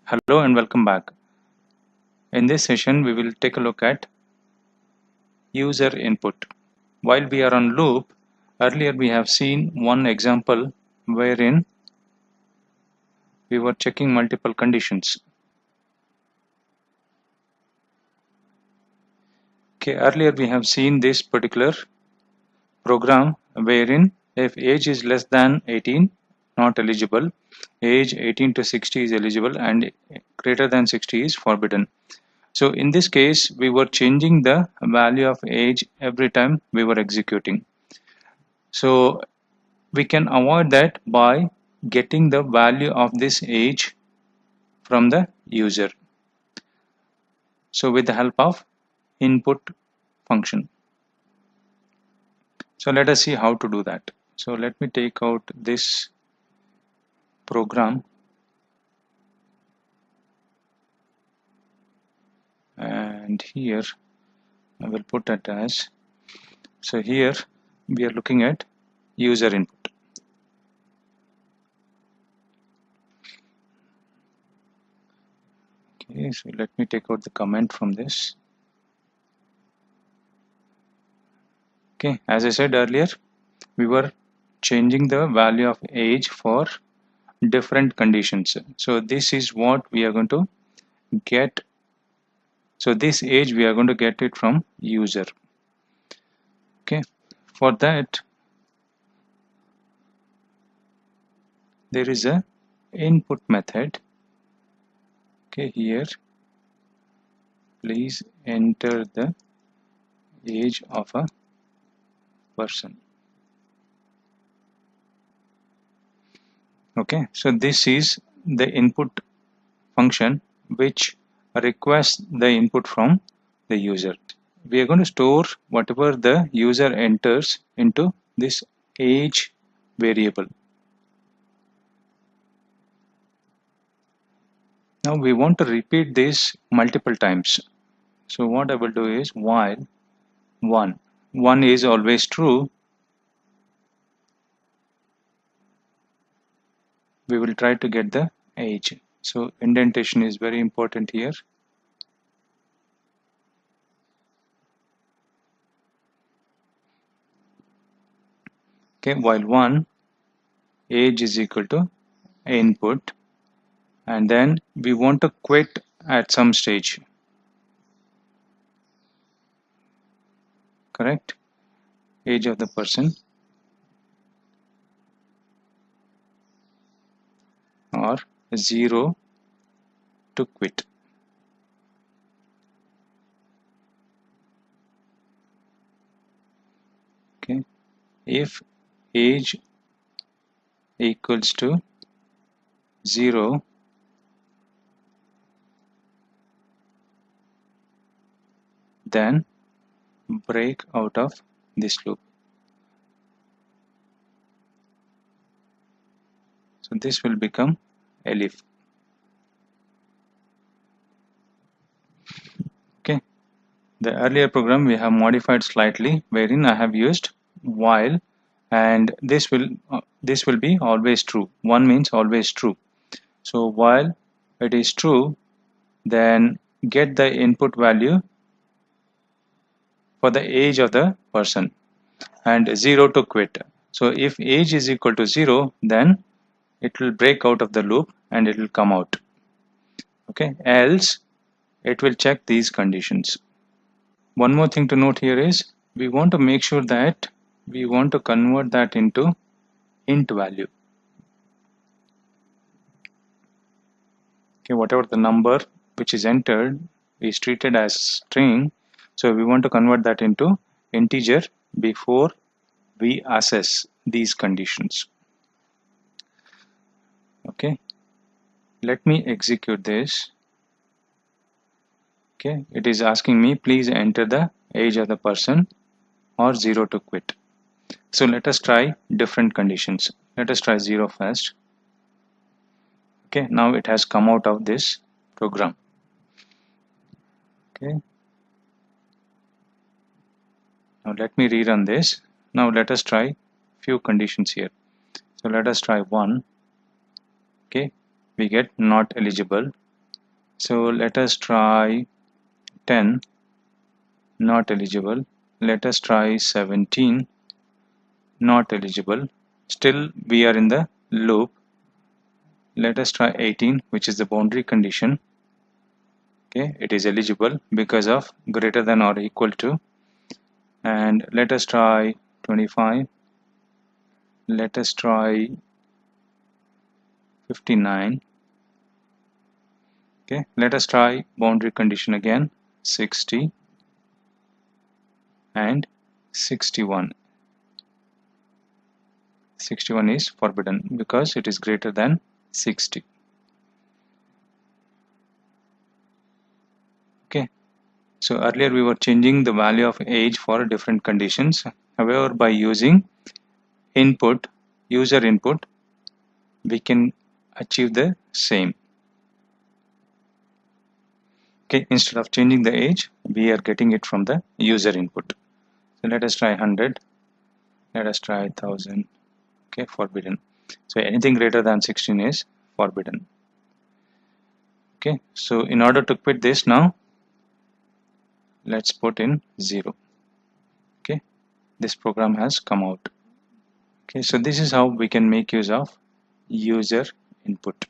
Hello and welcome back. In this session, we will take a look at user input. While we are on loop, earlier we have seen one example wherein we were checking multiple conditions. Okay, earlier we have seen this particular program wherein if age is less than 18, not eligible, age 18 to 60 is eligible, and greater than 60 is forbidden. So in this case, we were changing the value of age every time we were executing. So we can avoid that by getting the value of this age from the user. So with the help of input function. So let us see how to do that. So let me take out this program and here I will put it as, so here we are looking at user input. Okay, so let me take out the comment from this. Okay, as I said earlier, we were changing the value of age for different conditions. So this is what we are going to get. So this age we are going to get it from user. Okay, for that there is a input method. Okay, here please enter the age of a person. Okay, so this is the input function which requests the input from the user. We are going to store whatever the user enters into this age variable. Now we want to repeat this multiple times. So what I will do is while 1 is always true, we will try to get the age. So indentation is very important here. Okay, while 1 age is equal to input, and then we want to quit at some stage. Correct? Age of the person or 0 to quit. Okay, if age equals to 0, then break out of this loop. So this will become elif. Okay, the earlier program we have modified slightly, wherein I have used while, and this will be always true. 1 means always true. So while it is true, then get the input value for the age of the person and 0 to quit. So if age is equal to 0, then it will break out of the loop and it will come out. Okay, else it will check these conditions. One more thing to note here is we want to make sure that we want to convert that into int value. Okay, whatever the number which is entered is treated as string, so we want to convert that into integer before we assess these conditions. Okay, let me execute this. Okay, it is asking me please enter the age of the person or 0 to quit. So let us try different conditions. Let us try 0 first. Okay, now it has come out of this program. Okay, now let me rerun this. Now let us try few conditions here. So let us try 1. Okay, we get not eligible. So let us try 10, not eligible. Let us try 17, not eligible. Still we are in the loop. Let us try 18, which is the boundary condition. Okay, it is eligible because of greater than or equal to. And let us try 25. Let us try 59. Okay, let us try boundary condition again, 60 and 61. 61 is forbidden because it is greater than 60. Okay, so earlier we were changing the value of age for different conditions. However, by using input, user input, we can achieve the same. Okay, instead of changing the age, we are getting it from the user input. So let us try 100. Let us try 1000. Okay, forbidden. So anything greater than 16 is forbidden. Okay, so in order to quit this now, let's put in 0. Okay, this program has come out. Okay, so this is how we can make use of user input.